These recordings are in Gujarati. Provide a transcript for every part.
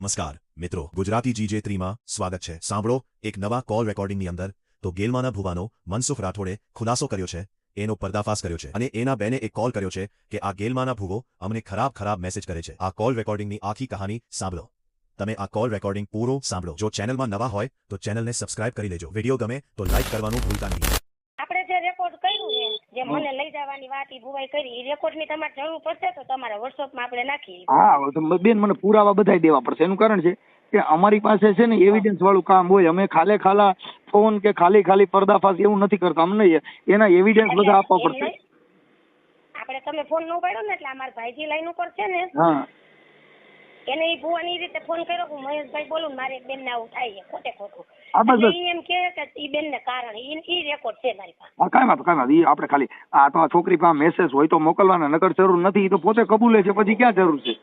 નમસ્કાર મિત્રો, ગુજરાતી GJ3માં સ્વાગત છે। સાંભળો એક નવા કોલ રેકોર્ડિંગની અંદર તો ગેલમાના ભુવાનો મનસુખ રાઠોડે ખુલાસો કર્યો છે, એનો પર્દાફાશ કર્યો છે અને એના બેને એક કોલ કર્યો છે કે આ ગેલમાના ભુવો અમને ખરાબ મેસેજ કરે છે। આ કોલ રેકોર્ડિંગની આખી કહાની સાંભળો। તમે આ કોલ રેકોર્ડિંગ પૂરો સાંભળો। જો ચેનલમાં નવા હોય તો ચેનલને સબસ્ક્રાઇબ કરી લેજો। વિડીયો ગમે તો લાઈક કરવાનું ભૂલતા નહીં। આપણે જે રેકોર્ડ કર્યું છે, જે મને લઈ જવાની વાત ઈ ભુવાઈ કરી, ઈ રેકોર્ડની તમારે જરૂર પડશે તો તમારા વોટ્સઅપમાં આપણે નાખી। હા તો બેન મને પુરાવા બધાય દેવા પડશે। એનું કારણ છે કે અમારી પાસે છે ને એવિડન્સ વાળું કામ હોય। અમે ખાલા ફોન કે ખાલી પર્દાફાશ એવું નથી કરતા। અમને એના એવિડન્સ બધા આપવા પડશે। આપણે તમે ફોન ન ઉપાડ્યો ને એટલે અમારા ભાઈજી લાઈન ઉપર છે ને, હા એને ઈ ભુવાની ઈ રીતે ફોન કર્યો કે મહેશભાઈ બોલું મારે એક બેનને આવું થાય છે ખોટું। આ બસ એટલે ઈ એમ કહે કે ઈ બેનને કારણે ઈ રેકોર્ડ છે મારી પાસે। હા કાંઈ વાત ઈ આપણે ખાલી આ તો આ છોકરી પાસે મેસેજ હોય તો મોકલવાના, નકર જરૂર નથી। ઈ તો પોતે કબૂલે છે, પછી ક્યાં જરૂર છે?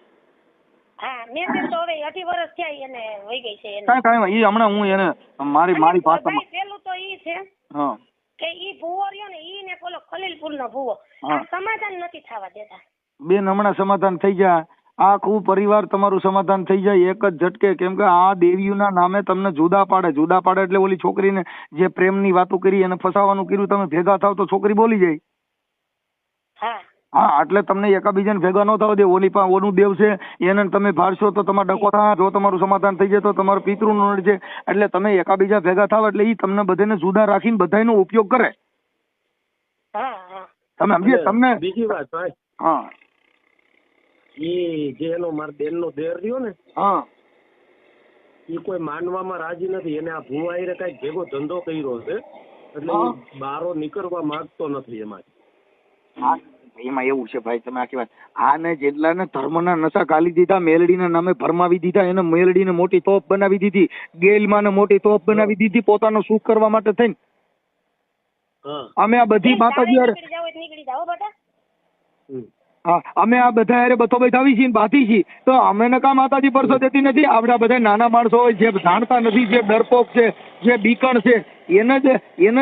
હા મેસેજ તો હવે 18 વર્ષ થયા એને વહી ગઈ છે એને। કાંઈ ઈ હમણાં હું એને મારી ભાષામાં પેલું તો ઈ છે હા કે ઈ ભુવો રહ્યો ને ઈ ને પેલો ખલીલપુરનો ભુવો આ સમાધાન નથી થવા દેતા। બેન હમણાં સમાધાન થઈ જાય, આખું પરિવાર તમારું સમાધાન થઈ જાય એક જ ઝટકે। કેમ કે આ દેવીઓના નામે તમને જુદા પાડે એટલે ઓલી છોકરીને જે પ્રેમની વાતો કરી એને ફસાવાનું કર્યું, તમે ભેગા થાવ તો છોકરી બોલી જાય। હા હા એટલે તમને એકાબીજાને ભેગા ન થવા દે। ઓલી પાસે ઓનું દેવ છે એને તમે ભાડશો તો તમારે ડકો થાય। જો તમારું સમાધાન થઈ જાય તો તમારું પિતૃનું નડ છે, એટલે તમે એકાબીજા ભેગા થાવ એટલે ઈ તમને બધાને જુદા રાખીને બધાનો ઉપયોગ કરે। હા હા તમે સમજે? તમને બીજી વાત ભાઈ, હા ઈ જે એનો મારા બેન નો દેર રહ્યો ને, હા ઈ કોઈ માનવામાં રાજી નથી। એને આ ભુવાઈ કઈક ભેગો ધંધો કર્યો છે, એટલે ઈ બારો નીકળવા માંગતો નથી એમાં। એમાં એવું છે ભાઈ, તમે આખી વાત આને જેટલાને ધર્મના નશા ગાલી દીધા, મેલડીના નામે ભરમાવી દીધા, એને મેલડીને મોટી તોપ બનાવી દીધી, ગેલમાને મોટી તોપ બનાવી દીધી પોતાનો સુખ કરવા માટે થઈને। અમે આ બધી માતાજી નીકળી જાઓ બેટા। હા અમે આ બધા હારે બથોબથ આવી છીએ, બાથી છીએ, તો અમે કા માતાજી પરસો દેતી નથી? આપડા બધા નાના માણસો હોય જે જાણતા નથી, જે ડરપોક છે, જે બીકણ છે, એને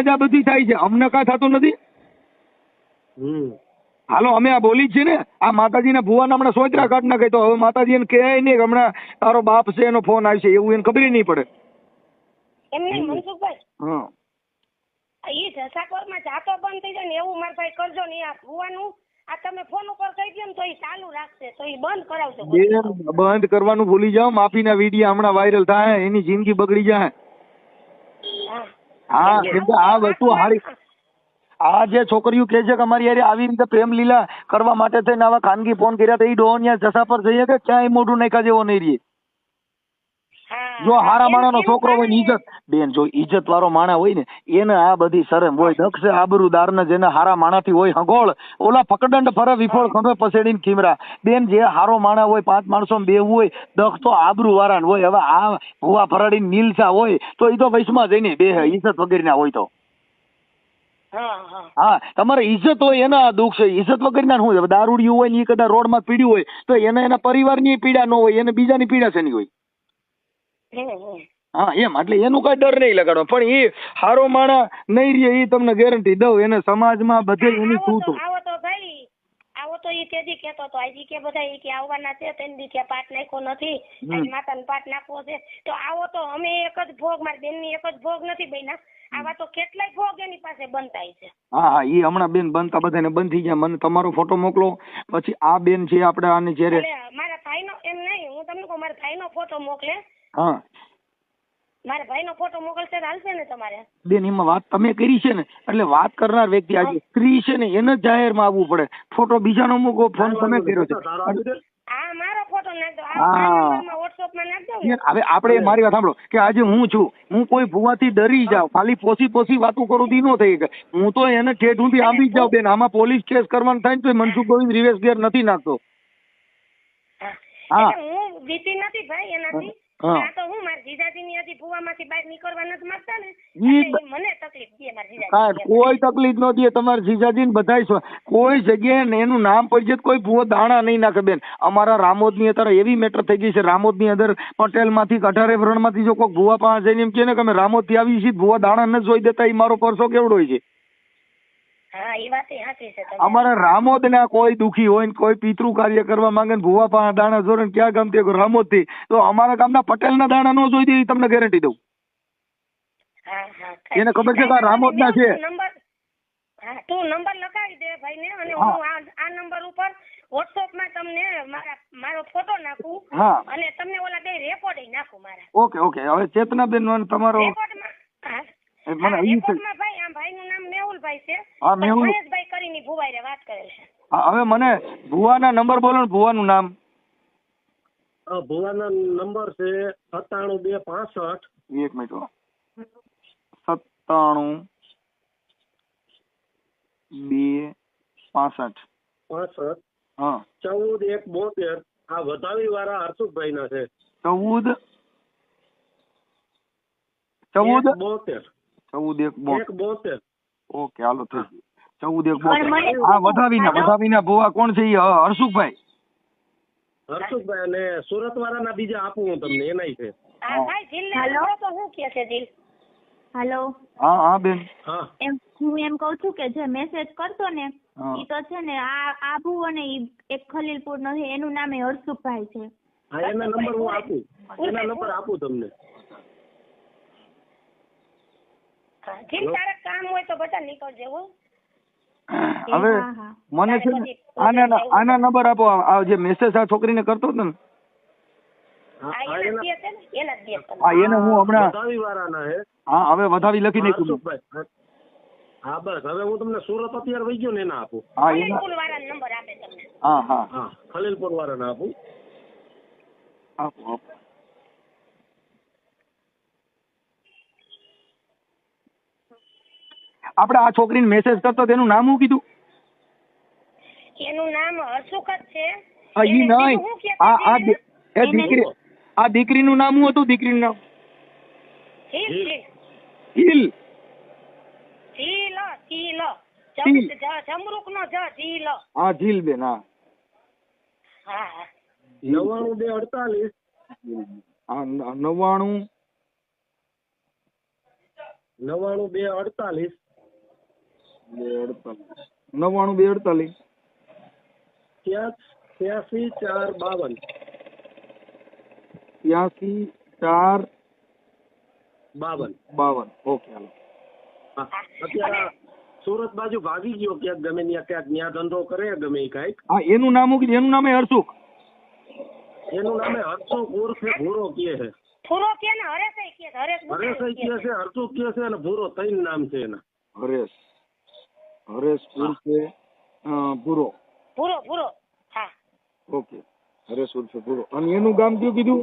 જ આ બધી થાય છે। અમને કાંઈ થતું નથી। હાલો અમે આ બોલી જ છીએ ને, આ માતાજીના ભુવાના હમણાં સોચરા કાઢ નાખે તો હવે માતાજી એને કહે નહીં કે હમણાં તારો બાપ છે એનો ફોન આવશે, એવું એને ખબર નહીં પડે। એમ નહીં મનસુખભાઈ, હા ઈ જસાકોરમાં જાતો બંધ થઈ જાય ને એવું મારા ભાઈ કરજો ને। આ ભુવાનું આ તમે ફોન ઉપર કહી દો ને તો ઈ ચાલુ રાખશે, તો ઈ બંધ કરાવજો। બેન બંધ કરવાનું ભૂલી જાઓ। માફીના વિડીયો હમણાં વાયરલ થાય, એની જિંદગી બગડી જાય। હા કેમ કે આ વસ્તુ હારી, આ જે છોકરીઓ કે છે કે અમારી યાર આવી રીતે પ્રેમ લીલા કરવા માટે થઈને આવા ખાનગી ફોન કર્યા તો એ ડોન યા જસા પર જઈએ કે ક્યાંય મોઢું નાખ્યા જેવો નહીં રહે। જો હારા માણાનો છોકરો હોય ને ઇજ્જત, બેન જો ઇજ્જત વાળો માણા હોય ને એને આ બધી શરમ હોય। દક્ષ આબરૂદાર ને જેને હારા માણાથી હોય હગોળ, ઓલા ફકડંડ ફરે વિફળ ખંભે પસેડીને ખીમરા। બેન જે હારો માણા હોય, 5 માણસો બેવું હોય, દક્ષ તો આબરૂ વાળા હોય। હવે આ ભુવા ફરાડીને નીલસા હોય તો એ તો વૈશમાં જઈને બે ઇજ્જત વગેરેના હોય તો હા તમારે ઇજ્જત હોય એના દુઃખ છે, ઇજ્જત વગરના શું છે? દારૂડિયું હોય ને એ કદાચ રોડમાં પીડ્યું હોય તો એના પરિવારની પીડા ન હોય, એને બીજાની પીડા છે નહીં હોય। હા એમ એટલે એનું કઈ ડર નહીં લગાડો, પણ એ હારો માણા નહીં રહે એ તમને ગેરંટી દઉં। એને સમાજમાં બધે એની શું આવો તો ભાઈ, આવો તો ઈ તેદી કેતો તો આજી કે બધા ઈ કે આવવાના છે, તેની કે પાઠ નાખ્યો નથી, આજ માતાનો પાઠ નાખવો છે તો આવો તો અમે એક જ ભોગ, મારી બેનની એક જ ભોગ નથી બન્યા, આવા તો કેટલાય ભોગ એની પાસે બનતાય છે। હા એ હમણાં બેન બનતા બધાને બંધ થઈ ગયા। મને તમારો ફોટો મોકલો, પછી આ બેન છે આપણે આને જયારે મારા ભાઈનો એમ નહીં, હું તમને કહું મારા ભાઈનો ફોટો મોકલે। હા મારા ભાઈનો ફોટો મોકલશે તો હાલશે ને તમારે? બેન એમાં વાત તમે કરી છે ને, એટલે વાત કરનાર વ્યક્તિ આજે સ્ત્રી છે ને એને જાહેરમાં આવવું પડે। ફોટો બીજાનો મૂકો, ફોન તમે કર્યો છે। હા મારો ફોટો નાખ દો, આ વોટ્સએપમાં નાખ દો ને। હવે આપણે મારી વાત સાંભળો કે આજે હું છું, હું કોઈ ભુવાથી ડરી જાઉં, ખાલી પોસી વાતો કરું તી નો થઈ ગઈ, હું તો એને ઠેઠ ઊંધી આંબી જ જાઉં। બેન આમાં પોલીસ કેસ કરવાનું થાય ને તો મનસુખ ગોવિંદ રિવેશ ગેર નથી નાખતો। હા હું બીતી નથી ભાઈ એનાથી, આ તો હું મારા જીજાજીની હજી ભુવામાંથી બહાર નીકળવા નથી માંગતા ને, મને તકલીફ દે મારા જીજાજી। કોઈ તકલીફ ન દે તમારા જીજાજીને બધાય કોઈ જગ્યાએ એનું નામ પડી જાય કોઈ ભુવો દાણા નહીં નાખે। બેન અમારા રામોદની અત્યારે એવી મેટર થઈ ગઈ છે, રામોદની અંદર પટેલમાંથી 18 વરણમાંથી જો કોઈ ભુવા પાસે જઈને એમ કહે ને કે અમે રામોદથી આવી છીએ, ભુવા દાણા ન જોઈ દેતા, એ મારો પરસો કેવડો હોય છે। હા એ વાત સાચી છે તમારી. અમારા રામોદના કોઈ દુખી હોય ને કોઈ પિતૃ કાર્ય કરવા માંગે ને ભુવા પાસે દાણા જોરે ને ક્યાં ગામથી રામોદ થી, તો અમારા ગામના પટેલના દાણા નો જોઈ દે ઈ તમને ગેરંટી દઉં. હા હા એને ખબર છે કે આ રામોદના છે. નંબર હા તું નંબર લખાવી દે ભાઈને અને હા. હું આ નંબર ઉપર વોટ્સઅપમાં તમને મારો ફોટો નાખું હા અને તમને ઓલા બે રેકોર્ડ નાખું મારા ઓકે ઓકે. હવે ચેતનાબેન નો તમારો રેકોર્ડમાં. હા મને ઈ છે. રેકોર્ડમાં ભાઈ આ ભાઈનું નામ મેહુલભાઈ છે. હા, મેહુલ. મહેશભાઈ કરીને ભુવાઈ વાત કરે છે. હા, હવે મને ભુવાના નંબર બોલો ને, ભુવાનું નામ. ભુવાના નંબર છે 97 265 એક મિનિટ 97 265 65 હા 14 172. આ વધાવી વાળા હર્ષુભાઈ ના છે. 14 172 172. ઓકે હાલો થઈ ગયું. 14 પણ 172. મને- હા વધાવીના ભુવા કોણ છે? ઈ હર્ષુભાઈ. હર્ષુભાઈ અને સુરત વાળાના બીજા આપું હું તમને, એનાય છે. હા ભાઈ જીલને હાલો? બોલો તો શું કહે છે જીલ? હાલો, હા હા બેન. હા હું એમ કઉ છું કે જે મેસેજ કરતો ને હા. ઈ તો છે ને આ ભુવો ને ઈ એક ખલીલપુર નો છે, એનું નામ હર્ષુભાઈ છે. હા એના નંબર હું આપું, એના નંબર આપું તમને. હા, જીલ તારે કામ હોય તો બધા નીકળજે હો. હવે હા, હા. મને છે ને આના નંબર આપો. આ જે મેસેજ આ છોકરીને કરતો હતો ને, હા હા એના એના જ છે ને એના જ દે તમે. હા એને હું હમણાં વધાવી વાળાના છે. હા હવે વધાવી લખી નાખ્યું. હર્ષુભાઈ. હા બસ હવે હું તમને સુરત અત્યારે વહી ગયો ને એના આપું. હા એના ખલીલપુર વાળાનો નંબર આપે તમને. હા હા હા ખલીલપુર વાળાના આપું. આપો આપો. આપણે આ છોકરીને મેસેજ કરતો તેનું નામ શું કીધું? એનું નામ હર્ષુખ જ છે. હા ઈ એને નહીં. બીજું શું કહેતા આ આ જીલને? એ દીકરી આ દીકરીનું નામ શું હતું? દીકરીનું નામ જીલ જીલ. જીલ હિલ. જીલ જીલ. જમરૂક નો જીલ. હા જીલબેન. હા હા હા 92 હા 99 248 248 83 4 52. 83 4 52. 52. ઓકે હાલો. હા અત્યારે સુરત બાજુ ભાગી ગયો ક્યાંક, ગમે ત્યાં ધંધો કરે ગમે ઈ કાંઈક. હા એનું નામ શું કીધું? એનું નામ હર્ષુખ. એનું નામે હર્ષુખ ઉર્ફે ભૂરો કહે છે. પૂરો કે ને હરેશ કે હરેશ હરેશ કહે છે, હર્ષુખ કહે છે અને ભૂરો 3 નામ છે એના. હરેશ ઉર્ફે ભૂરો. પૂરો હા ઓકે હરેશ ઉર્ફે ભૂરો. અને એનું ગામ કયું કીધું?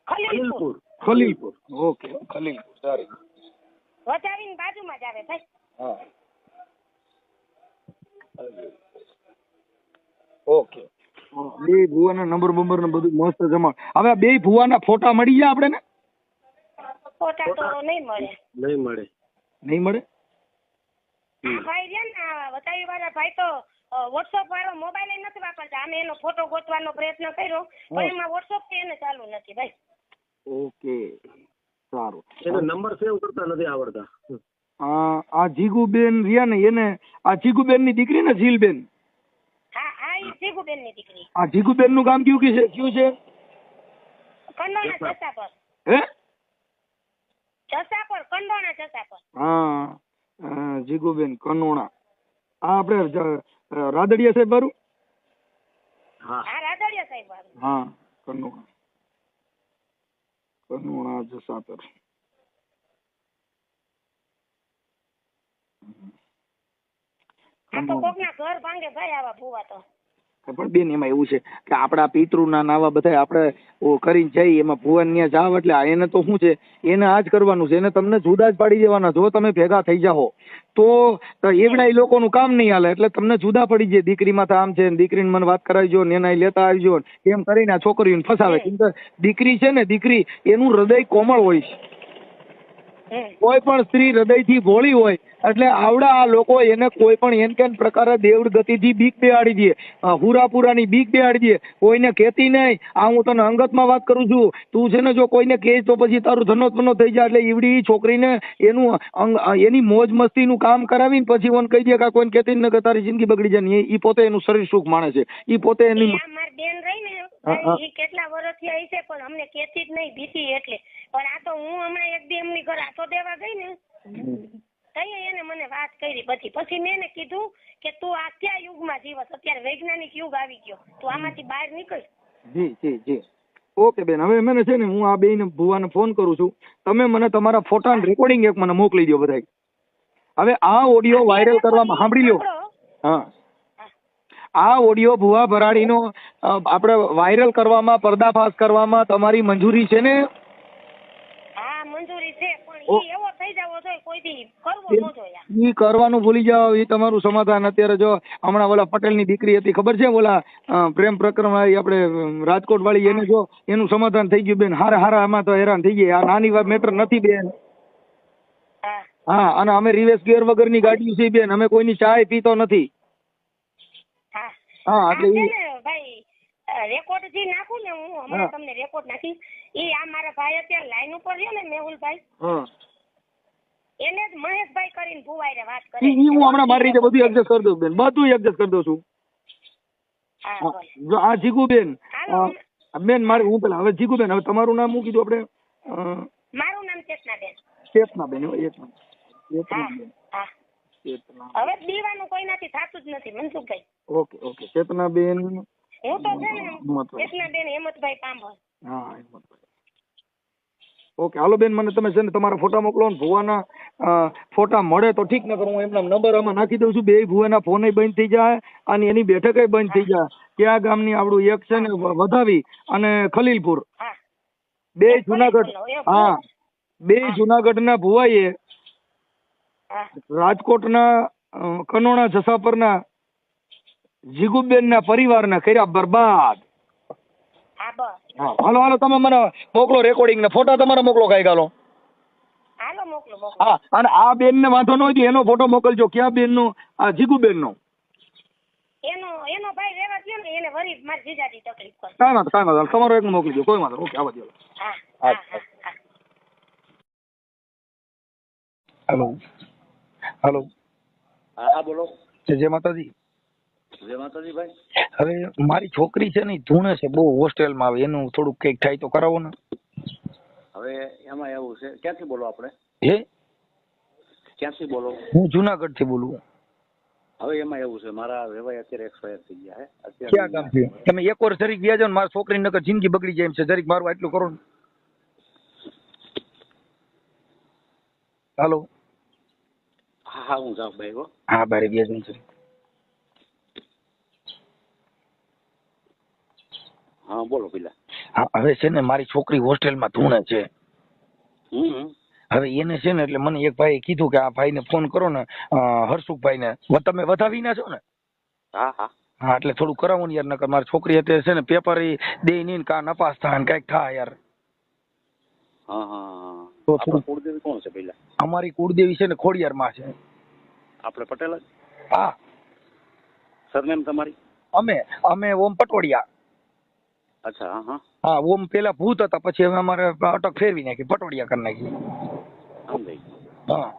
ખલીલપુર. ખલીલપુર. ઓકે ખલીલપુર. સારી. વધાવીની બાજુમાં જ આવે ભાઈ. હા ઓકે. બે ભુવાના નંબર બંબર ને બધું મસ્ત જમા. હવે બે ભુવાના ફોટા મળી ગયા આપણે ને? ફોટા તો નહીં મળે. નહીં મળે. નહીં મળે. આ ભાઈ છે ને વધાવી વાળા ભાઈ તો વોટ્સઅપ વાળો મોબાઈલ નથી વાપરતા. અમે એનો ફોટો ગોતવાનો પ્રયત્ન કર્યો પણ એમાં વોટ્સઅપ થી એને ચાલુ નથી ભાઈ. ઓકે સારું. એને નંબર સેવ કરતા નથી આવડતા. આ જીગુબેન રહ્યા ને, એને આ જીગુબેન ની દીકરી ને ઝીલબેન. હા હા ઈ જીગુબેન ની દીકરી. આ જીગુબેન નું ગામ કયું છે? કંડોણા જસા પર. હે જસા પર કંડોણા જસા પર. હા જીગુબેન કનોણા. આ આપણે રાદડિયા સાહેબ બારું. હા હા રાદડિયા સાહેબ વાળું. હા કનોણા જસાપર. આ તો કોકના ઘર ભાંગે ભાઈ આવા ભૂવા તો. પણ બેન એમાં એવું છે કે આપડા પિતૃના નાવા બધા આપણે કરીને જઈએ, એમાં ભુવન ત્યાં જાવ એટલે એને તો શું છે, એને આ જ કરવાનું છે. એને તમને જુદા જ પાડી દેવાના. જો તમે ભેગા થઈ જાઓ તો એવડા એ લોકોનું કામ નહીં હાલે. એટલે તમને જુદા પડી જાય. દીકરીમાં તો આમ છે, દીકરીને મને વાત કરાવજો ને એના લેતા આવજો એમ કરીને આ છોકરીઓને ફસાવે. કેમ કે દીકરી છે ને, દીકરી એનું હૃદય કોમળ હોય છે. કોઈ પણ સ્ત્રી હૃદયથી ભોળી હોય એટલે આવડા આ લોકો એને કોઈ પણ એન કેન પ્રકારે દેવડ ગતિથી બીક બેહાડી દે, હુરાપુરાની બીક બેહાડી દે, કોઈને કહેતી નહીં. આ હું તને અંગતમાં વાત કરું છું. તું છે ને જો કોઈને કહેશ તો પછી તારું ધનોત્પન્ન થઈ જાય. એટલે ઈવડી છોકરીને એની મોજ મસ્તીનું કામ કરાવીને પછી ઓન કહી દે કે કોઈને કહેતી ન કે તારી જિંદગી બગડી જાય ને. ઈ પોતે એનું શરીર સુખ માણે છે. ઈ પોતે એની મારી બેન રહી ને ઈ કેટલા વર્ષથી આવી છે પણ અમને કહેતી જ નહીં બીતી એટલે. પણ આ તો હું હમણાં એક દી એમની ઘર આટો દેવા ગઈ ને તઈ એને મને વાત કરી બધી. પછી મેં એને કીધું કે તું આ કયા યુગમાં જીવસ, અત્યારે વૈજ્ઞાનિક યુગ આવી ગયો, તું આમાંથી બહાર નીકળ. જી ઓકે બેન, હવે મને છે ને હું આ બેન ભુવાને ફોન કરું છું. તમે મને તમારા ફોટા રેકોર્ડિંગ એક મને મોકલી દો બધાય. હવે આ ઓડિયો વાયરલ કરવામાં સાંભળી લો. હા, આ ઓડિયો ભુવા ભરાડીનો આપણે વાયરલ કરવામાં, પર્દાફાશ કરવામાં તમારી મંજૂરી છે ને? હા મંજૂરી છે, પણ ઈ એવો થઈ જાવો જોઈએ કોઈ દી કરવો ન જોઈએ. ઈ કરવાનું ભૂલી જાઓ, ઈ તમારું સમાધાન. અત્યારે જો હમણાં ઓલા પટેલની દીકરી હતી ખબર છે, ઓલા પ્રેમ પ્રકરણ વાળી આપણે રાજકોટ વાળી, એને જો એનું સમાધાન થઈ ગયું બેન. હારા આમાં તો હેરાન થઈ ગયા. આ નાની વાત મેટર નથી બેન. હા, અને અમે રિવેસ ગેર વગરની ગાડી છે બેન, અમે કોઈની ચાય પીતો નથી. હા એટલે ભાઈ રેકોર્ડ જે નાખું ને હું હમણાં તમને રેકોર્ડ નાખી. ઈ આ મારા ભાઈ અત્યારે લાઈન ઉપર છે ને મેહુલભાઈ, એને જ મહેશભાઈ કરીને ભુવાઈ વાત કરી. ઈ હું હમણાં મારી રીતે બધું એડજસ્ટ કરી દઉં બેન, બધું એડજસ્ટ કરી દઉં છું. જો આ જીગુબેન બેન મારી, હું પેલા હવે જીગુબેન, હવે તમારું નામ શું કીધું આપણે? મારું નામ ચેતનાબેન. ચેતનાબેન, એક મિનિટ. હવે દીવાનું કોઈ નથી, થાતું જ નથી મનસુખભાઈ. ઓકે ચેતનાબેન. હું તો છે ને ચેતનાબેન હેમંતભાઈ પાંભર. હા હેમંતભાઈ. ઓકે હાલો બેન, મને તમે છે ને તમારા ફોટા મોકલો ને ભુવાના ફોટા મળે તો ઠીક, નકર હું એમના નંબર આમાં નાખી દઉં છું. બે ભુવાના ફોન બંધ થઈ જાય અને એની બેઠક બંધ થઈ જાય. ક્યાં ગામની આવડું એક છે ને વધાવી અને ખલીલપુર, બે જુનાગઢ. હા, બે જુનાગઢના ભુવાઈએ રાજકોટના કનોણા જસાપરના જીગુબેનના પરિવારના કર્યા બરબાદ. હાલો તમે મને મોકલો રેકોર્ડિંગ ને ફોટા તમારા મોકલો કઈ ગાલો. હા, અને આ બેન ને વાંધો ન હોય એનો ફોટો મોકલજો. ક્યાં બેન નો? આ જીગુબેન નો. એનો ભાઈ રેવા દો ને, એને વરી મારી જીજાજી તકલીફ કરે. કાંઈ વાંધો તમારો એક મોકલી દો, કોઈ વાંધો. ઓકે આવા દો. હેલો. હા બોલો. જય માતાજી. જય માતાજી ભાઈ. હવે મારી છોકરી છે ને ધૂણે છે બહુ, હોસ્ટેલમાં આવે, એનું થોડુંક કઈક થાય તો કરાવો ને. હવે એમાં એવું છે, ક્યાંથી બોલો આપણે? ક્યાંથી બોલો? હું જુનાગઢ થી બોલું. હવે એમાં એવું છે, મારા વેવાઈ અત્યારે એક્સપાયર થઈ ગયા છે. ક્યાં ગામ છે? તમે એક વાર જરીક ગયા જાવ ને, મારી છોકરી નકર જિંદગી બગડી જાય એમ છે. જરીક મારું આટલું કરો ને. હાલો. હા હું જાઉં ભાઈ. હા બારે ગયા છે. હા બોલો પેલા. હા હવે છે ને મારી છોકરી હોસ્ટેલમાં ધૂણે છે. હવે એને છે ને એટલે મને એક ભાઈએ કીધું કે આ ભાઈને ફોન કરો ને, હર્ષુભાઈ ને. તમે વધાવી ના છો ને? હા એટલે થોડું કરાવો ને યાર, નકર મારી છોકરી અત્યારે છે ને પેપર દે નહીં, કા નપાસ થાય ને કઈક થાય યાર. તો કુળદેવી કોણ છે પેલા? અમારી કુળદેવી છે ને ખોડિયારમાં છે. આપણે પટેલ જ? હા. સરનેમ તમારી? અમે ઓમ પટોડિયા. અચ્છા. હા, ઓમ પેલા ભૂત હતા, પછી હવે અમારે અટક ફેરવી નાખી, પટોડિયા કરી નાખી. સમજાઈ. હા.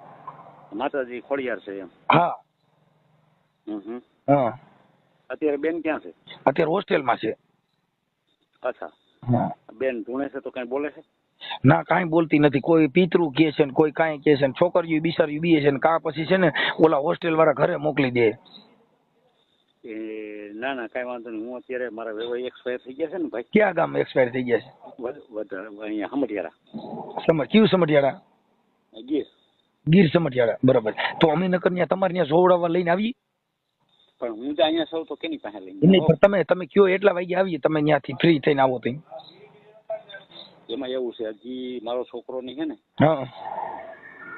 માતાજી ખોડિયાર છે એમ? હા. હા. અત્યારે બેન ક્યાં છે? અત્યારે હોસ્ટેલમાં છે. અચ્છા. બેન ધૂણે છે તો કઈ બોલે છે? ના કાંઈ બોલતી નથી. કોઈ પિતૃ કે છે ને કોઈ કાંઈ કે છે ને, છોકરીઓ બિચારીઓ બીએ છે ને, કા પછી છે ને ઓલા હોસ્ટેલ વાળા ઘરે મોકલી દે. ના કઈ વાંધો નહીં. હું અત્યારે મારા વેવાઈ એક્સપાયર થઈ ગયા છે ને ભાઈ. ક્યાં ગામ એક્સપાયર થઈ ગયા છે? અહીંયા સમઢિયાળા. કયું સમઢિયાળા? ગીર સમઢિયાળા. બરાબર. તો અમે નકર ત્યાં તમારે ત્યાં જોવડાવવા લઈને આવીએ. પણ હું તો અહીંયા સૌ તો કેની પાસે લઈને? તમે કયો એટલા વાગે આવીએ, તમે ત્યાંથી ફ્રી થઈને આવો તો. એમાં એવું છે, હજી મારો છોકરો ની છે ને,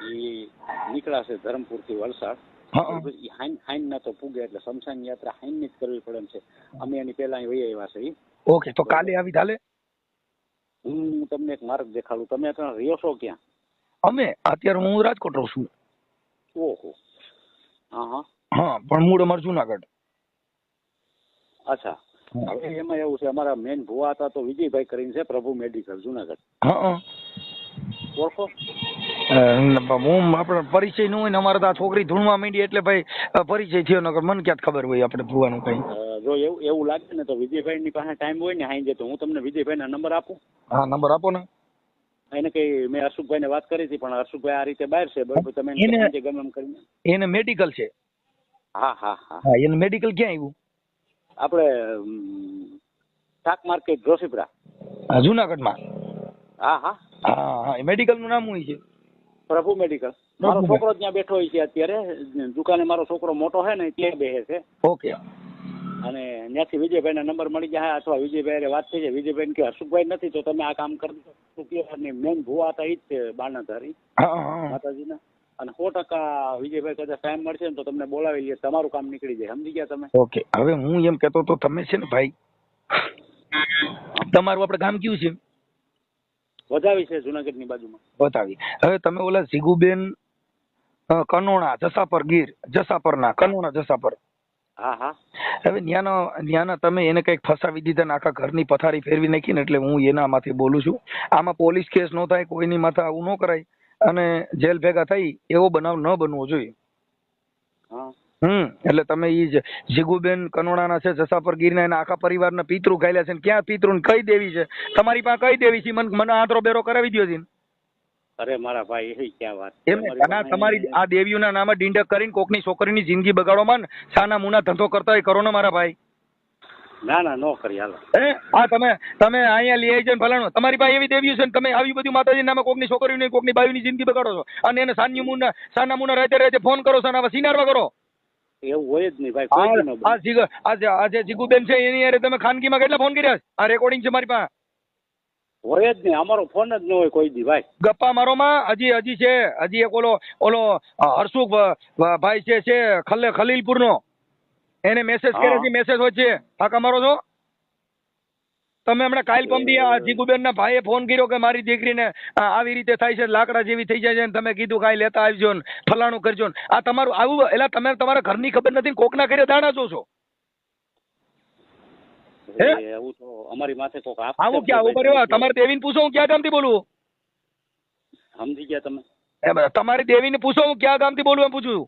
એ નીકળ્યા છે ધરમપુર થી વલસાડ. હાઈન ના તો પૂગે એટલે શમશાન યાત્રા હાઈન ની જ કરવી પડે એમ છે. અમે એની પેલા અહીં વહી આવ્યા છે. ઓકે, તો કાલે આવી ચાલે? હું તમને એક માર્ગ દેખાડું. તમે અત્યારે રહ્યો છો ક્યાં? અમે અત્યારે હું રાજકોટ રહું છું. ઓહો. હા હા. હા, પણ મૂળ અમારું જુનાગઢ. અચ્છા. હવે એમાં એવું છે, અમારા મેન ભુવા હતા તો વિજયભાઈ કરીને છે, પ્રભુ મેડિકલ જુનાગઢ. હા. ઓળખો? હું આપણે પરિચય નું હોય ને, અમારે તો આ છોકરી ધૂણવા માંડી એટલે ભાઈ પરિચય થયો, નકર મને ક્યાં ખબર હોય આપણે ભુવાનું કઈ. જો એવું લાગે ને તો વિજયભાઈ ની પાસે ટાઈમ હોય ને હાઈ તો હું તમને વિજયભાઈ ના નંબર આપું. હા, નંબર આપો ને. એને કઈ મેં હર્ષુભાઈ ને વાત કરી હતી, પણ હર્ષુભાઈ આ રીતે બહાર છે, બરોબર, તમે ગમે એમ કરીને. એને મેડિકલ છે. હા હા હા. હા, એને મેડિકલ ક્યાં આવ્યું? આપણે શાક માર્કેટ જોશીપુરા. જુનાગઢમાં. હા હા હા, મેડિકલ નું નામ શું છે? પ્રભુ મેડિકલ. મારો છોકરો ત્યાં બેઠો હોય છે અત્યારે દુકાને. મારો છોકરો મોટો છે ને ત્યાં બેસે છે. ઓકે. અને ત્યાંથી વિજયભાઈ ના નંબર મળી જાય, અથવા વિજયભાઈ વાત થઈ જાય. વિજયભાઈ કે હર્ષુભાઈ નથી તો તમે આ કામ કરી દો. મેન ભુવા હતા એ જ છે બાણાધારી માતાજીના. અને 100% વિજયભાઈ કદાચ ટાઈમ મળશે ને તો તમને બોલાવી લે, તમારું કામ નીકળી જાય. સમજી ગયા તમે? ઓકે. હવે હું એમ કહેતો તો તમે છે ને ભાઈ, તમારું આપણે ગામ કયું છે? વધાવી છે, જુનાગઢ ની બાજુમાં. બતાવી. હવે તમે ઓલા જીગુબેન કનોણા જસાપર ગીર જસાપરના કનોણા જસાપર. હા હા. હવે ન્યાના તમે એને કઈક ફસાવી દીધા ને આખા ઘરની પથારી ફેરવી નાખી ને, એટલે હું એનામાંથી બોલું છું. આમાં પોલીસ કેસ ન થાય, કોઈની માથે આવું ન કરાય અને જેલ ભેગા થઈ એવો બનાવ ન બનવો જોઈએ. એટલે તમે ઈ જીગુબેન કનોડાના છે જસાપર ગીરના, એના આખા પરિવારના પિતૃ ગાયલા છે. ક્યાં પિતૃ કઈ દેવી છે તમારી પાસે? કઈ દેવી છે? મને આંતરો બેરો કરાવી દો છે. અરે મારા ભાઈ એ ક્યાં વાત. તમારી આ દેવીઓના નામે ડીંડક કરીને કોકની છોકરીની જિંદગી બગાડો માં સાના મુના ધંધો કરતા હોય કરો ને મારા ભાઈ. ના ના નો કરી હાલો. આ તમે અહીંયા લઈ આવી છે ફલાણું. તમારી પાસે એવી દેવીઓ છે ને તમે આવી બધી માતાજી નામે કોકની છોકરીઓની કોકની બાયુની જિંદગી બગાડો છો, અને એને સાના મુના રાતે ફોન કરો છો અને સિનારવા કરો. એવું હોય જ નહીં ભાઈ. આજે જીગુબેન છે એની યારે તમે ખાનગીમાં કેટલા ફોન કર્યા? આ રેકોર્ડિંગ છે મારી પાસે. હોય જ નહીં, અમારો ફોન જ ન હોય કોઈ દી ભાઈ. ગપ્પા મારો માં. હજી છે, હજી એક ઓલો હર્ષુખ ભાઈ છે ખલીલપુર નો, એને મેસેજ કર્યા છે. મેસેજ હોય છે ફાકા મારો છો તમે. હમણાં કાલ પમદી જીગુબેન ના ભાઈએ ફોન કર્યો કે મારી દીકરીને આવી રીતે થાય છે, લાકડા જેવી થઈ જાય છે, તમે કીધું કાંઈ લેતા આવજો ને ફલાણું કરજો ને. આ તમારું આવું એટલે તમે તમારા ઘરની ખબર નથી, કોકના ઘરે દાણા જો છો. એવું તો અમારી માથે કોક આવું ક્યાં ઉભા રહ્યો? તમારે દેવીને પૂછો હું ક્યાં ગામથી બોલું. સમજી ગયા તમે? તમારી દેવીને પૂછો હું ક્યાં ગામથી બોલું એમ પૂછું.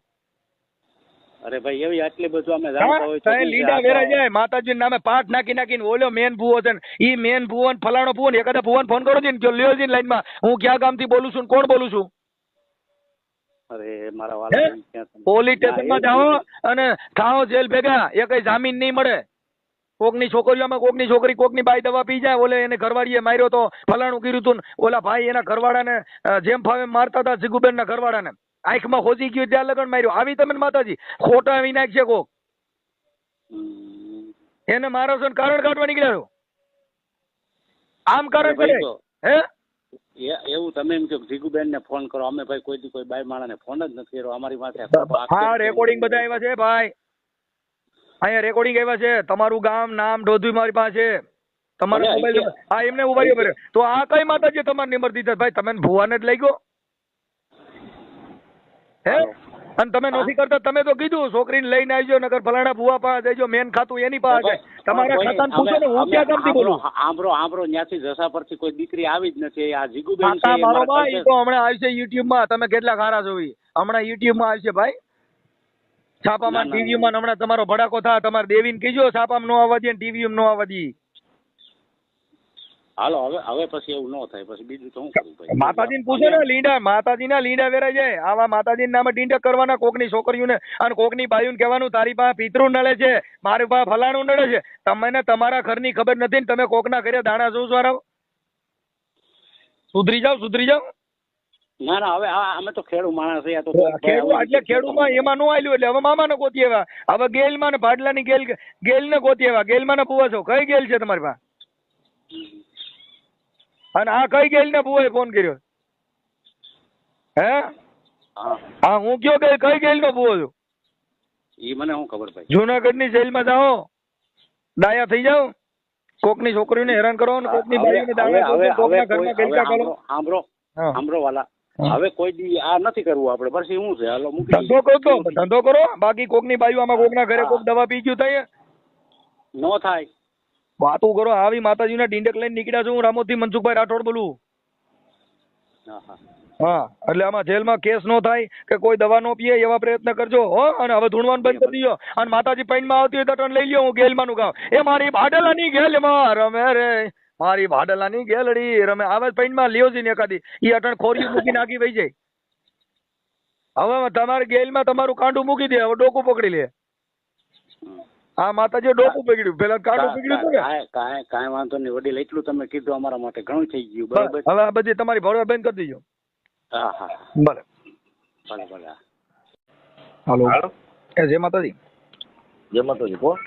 અરે ભાઈ એવી આટલી બધું અમે જાણતા હોય તો લીડા વેરા જાય માતાજી નામે પાઠ નાખીને ઓલો મેન ભૂવો છે ને ઈ મેન ભૂવો ને ફલાણો ભૂવો ને એકાદા ભૂવાને ફોન કરો છે ને લ્યો છે લાઈન માં. હું ક્યાં ગામથી બોલું છું, કોણ બોલું છું? અરે મારા વાલા પોલીસ સ્ટેશન માં જાઓ અને થાઓ જેલ ભેગા. એ કઈ જામીન નહીં મળે. કોકની છોકરીઓમાં કોકની છોકરી કોકની બાઈ દવા પી જાય, ઓલે એને ઘરવાળીએ માર્યો તો ફલાણું કર્યું તું, ઓલા ભાઈ એના ઘરવાળાને જેમ ફાવે મારતા હતા જીગુબેન ના ઘરવાળાને આંખમાં હોજી ગયું ત્યાં લગન માર્યો. આવી તમે માતાજી ખોટા આવી નાખશે કોક એને મારો છો કારણ કાઢવા નીકળ્યો. આમ કારણ કરે હે એવું તમે એમ કહો જીગુબેન ને ફોન કરો. અમે ભાઈ કોઈ દી કોઈ બાઈ માણસ ને ફોન જ નથી કર્યો. અમારી માથે હા રેકોર્ડિંગ બધા આવ્યા છે ભાઈ, અહીંયા રેકોર્ડિંગ આવ્યા છે. તમારું ગામ નામ બધું મારી પાસે તમારો મોબાઈલ. હા એમને ઉભા રહ્યો. તો આ કઈ માતાજી તમારે નંબર દીધા ભાઈ? તમે ભુવાને જ લઈ ગયો હે? અને તમે નથી કરતા. તમે તો કીધું છોકરીને લઈને આવજો નકર ફલાણા ભુવા પાસે જજો, મેન ખાતું એની પાસે. તમારા ખાતાને પૂછો ને હું ક્યાં ગામથી બોલું. આંબરો ત્યાંથી જસા પરથી કોઈ દીકરી આવી જ નથી. આ જીગુબેન છે મારો ભાઈ તો હમણાં આવશે યુટ્યુબ માં. તમે કેટલા ખારા જોવી હમણાં યુટ્યુબ માં આવશે ભાઈ, છાપામાં ટીવી માં. હમણાં તમારો ભડાકો થાય. તમારે દેવીને કીજો છાપામાં નો આવવા દે ને ટીવી માં નો આવવા દે. હાલો હવે પછી એવું ન થાય. પછી બીજું તો શું કરું ભાઈ? માતાજીને પૂછો ને. લીંડા માતાજીના લીંડા વેરાઈ જાય. આવા માતાજીના નામે ડીંડક કરવાના કોકની છોકરીઓને અને કોકની બાયુને કહેવાનું તારી પાસે પિતૃ નડે છે, મારી પાસે ફલાણું નડે છે. તમને તમારા ઘરની ખબર નથી ને તમે કોકના ઘરે દાણા જોઉં છો. સુધરી જાવ. ના હવે અમે તો ખેડૂ માણસ છે. એટલે ખેડૂમાં એમાં નો આલ્યું એટલે હવે મામા ને ગોતી એવા. હવે ગેલમાં ને ભાડલાની ગેલ ને ગોતી એવા. ગેલમાં ને પૂવા છો. કઈ ગેલ છે તમારી પાસે? અને આ કઈ ગેલ ને પૂવાએ ફોન કર્યો હે? હા હું કયો કે કઈ ગેલ નો પૂવો છું? ઈ મને શું ખબર ભાઈ. જુનાગઢ ની જેલમાં જાઓ, ડાયા થઈ જાઓ, કોકની છોકરીઓને હેરાન કરો ને કોકની બાઈઓને દાણા કોકના ઘરમાં ગેલકા કરો. સાંભળો વાલા, હવે કોઈ દી આ નથી કરવું આપણે પછી શું છે હાલો મૂકી ધંધો કરો તો ધંધો કરો, બાકી કોકની બાજુ આમાં કોકના ઘરે કોક દવા પી ગયું થાય નો થાય. વાતું કરો. આવી માતાજીના ડીંડક લઈને નીકળ્યા છું હું રામોદથી મનસુખભાઈ રાઠોડ બોલું. હા હા હા એટલે આમાં જેલમાં કેસ નો થાય કે કોઈ દવા નો પીએ એવા પ્રયત્ન કરજો હો. અને હવે ધૂણવાનું બંધ કરી દીધો. અને માતાજી પૈનમાં આવતી હોય તો ટન લઈ લ્યો. હું ગેલમાં નું ગામ એ મારી ભાડલાની ગેલમાં રમે રે, મારી ભાડલાની ગેલડી રમે. આવે પૈનમાં લ્યો છે ને એકાદી ઈ અટણ ખોરી મૂકી નાખી વહી જાય. હવે તમારે ગેલમાં તમારું કાંડું મૂકી દે, હવે ડોકું પકડી લે. હા માતાજી ડોકું પકડ્યું, પેલા કાંડું પકડ્યું હતું ને. કાંઈ વાંધો નહીં વડીલ, એટલું તમે કીધું અમારા માટે ઘણું થઈ ગયું. બરાબર, હવે આ બધી તમારી ભરવા બંધ કરી દેજો. હા હા ભલે ભલે ભલે. હાલો એ જય માતાજી. જય માતાજી. કોણ?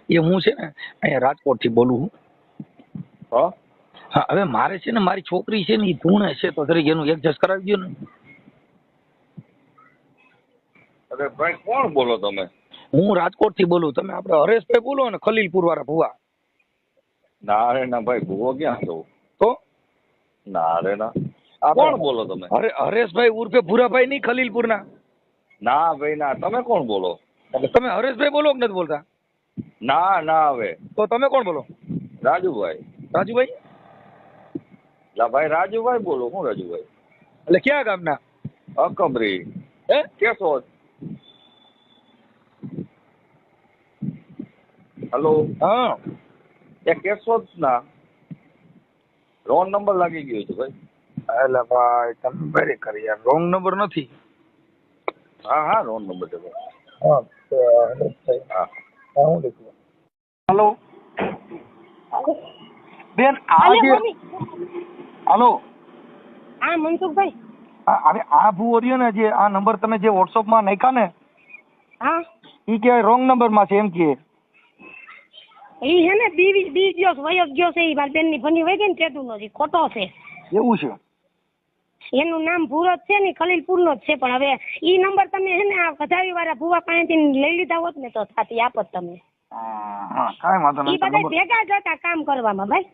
એ હું છે ને અહીંયા રાજકોટ થી બોલું છું. હા હા હવે મારે છે ને મારી છોકરી છે ને એ ધૂણે છે તો જરીક એનું એડજસ્ટ કરાવી દો ને. અરે ભાઈ કોણ બોલો તમે? હું રાજકોટ થી બોલું. તમે આપણે હરેશભાઈ બોલો ને, ખલીલપુર વાળા ભુવા. ના રે ના ભાઈ, ભૂવો ક્યાં છો? તો ના રે ના, કોણ બોલો તમે? હરેશભાઈ ઉર્ફે ભૂરાભાઈ નહીં, ખલીલપુર ના. ના ભાઈ ના, તમે કોણ બોલો? તમે હરેશભાઈ બોલો કે નથી બોલતા? ના ના હવે તો તમે કોણ બોલો? રાજુભાઈ. રાજુભાઈ? લા ભાઈ રાજુભાઈ બોલો. હું રાજુભાઈ? એટલે ક્યાં ગામના? અકબરી. હે કેશોદ. હેલો. હા એ કેશોદ ના રોંગ નંબર લાગી ગયો છે ભાઈ. એટલે ભાઈ તમે વેરી કરી યાર, રોંગ નંબર નથી. હા હા રોંગ નંબર છે ભાઈ. હા હા હું લખું. હેલો બેન આ જે હાલો હા મનસુખભાઈ. હવે આ ભૂવો રહ્યો ને જે આ નંબર તમે જે વોટ્સઅપ માં નાખ્યા ને હા ઈ કે રોંગ નંબર માં છે એમ કે. ઈ હે ને દી ગયો વયો ગયો છે. ઈ મારી બેનની ભણી વહી ગઈ ને તેતું નથી, ખોટો છે. એવું છે? એનું નામ ભૂરત છે ને, ખલીલપુર નો જ છે. પણ હવે ઈ નંબર તમે હે ને આ વધાવી વાળા ભૂવા પાસેથી લઈ લીધા હોત ને તો થાતી આપત તમે. હા કાંઈ વાંધો ઈ નહીં. બધા ભેગા જ હતા કામ કરવામાં ભાઈ.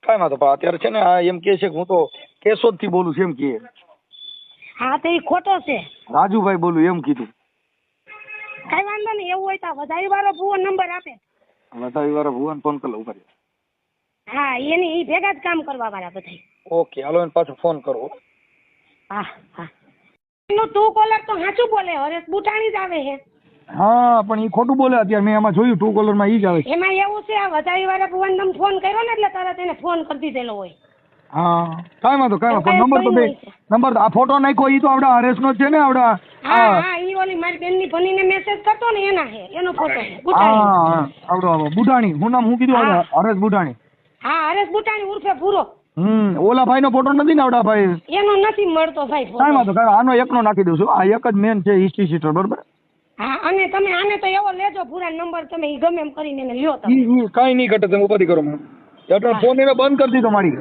કાંઈ વાંધો પણ અત્યારે છે ને આ એમ કે છે કે હું તો કેશોદ થી બોલું છું એમ કે. હા તો ઈ ખોટો છે. રાજુભાઈ બોલું એમ કીધું. કઈ વાંધો નહીં, એવું હોય તો વધાવી વાળો ભૂવો નંબર આપે. વધાવી વાળા ભુવન ફોન કરી લઉં. હા એની ઈ ભેગા જ કામ કરવા વાળા બધા. ઓકે હાલો એને પાછો ફોન કરો. હા હા એનું તું કોલર તો સાચું બોલે, હરેશ બુટાણી જ આવે છે. હા પણ એ ખોટું બોલે. અત્યારે મેં એમાં જોયું ટુ કોલર માં ઈ જ આવે. એમાં એવું છે આ વધાવી વાળા ભુવન તમે ફોન કર્યો ને એટલે તરત એને ફોન કરી દીધેલો હોય. હા કાંઈ વાંધો કાંઈ વાંધો. એવું નંબર તો કાંઈ બે નંબર આ ફોટો નાખ્યો ઈ તો આપડા હરેશ નો જ છે ને આપડા. હા હા ઈ ઓલી મારી બેનની ભણીને મેસેજ કરતો ને એના છે, એનો ફોટો છે હા બુટાણી. આપડો બુઢાણી. હું નામ હું કીધું હા. હરેશ બુઢાણી. હા હરેશ બુટાણી ઉર્ફે ભૂરો. ઓલા ભાઈ નો ફોટો નથી ને આપડા ભાઈ? એનો નથી મળતો ભાઈ કાંઈ ફોટો. વાંધો કાંઈ આનો એકનો નાખી દઉં છું. આ એક જ મેન છે હિસ્ટ્રી સીટર બરોબર. હા અને તમે આને તો એવો લેજો પૂરા નંબર, તમે ઈ ગમે એમ કરીને એને લ્યો તમે. ઈ કાંઈ નહીં ઘટે. તમે ઉપાધિ કરો મને. એટલે ફોન એને બંધ કરી દીધો મારી.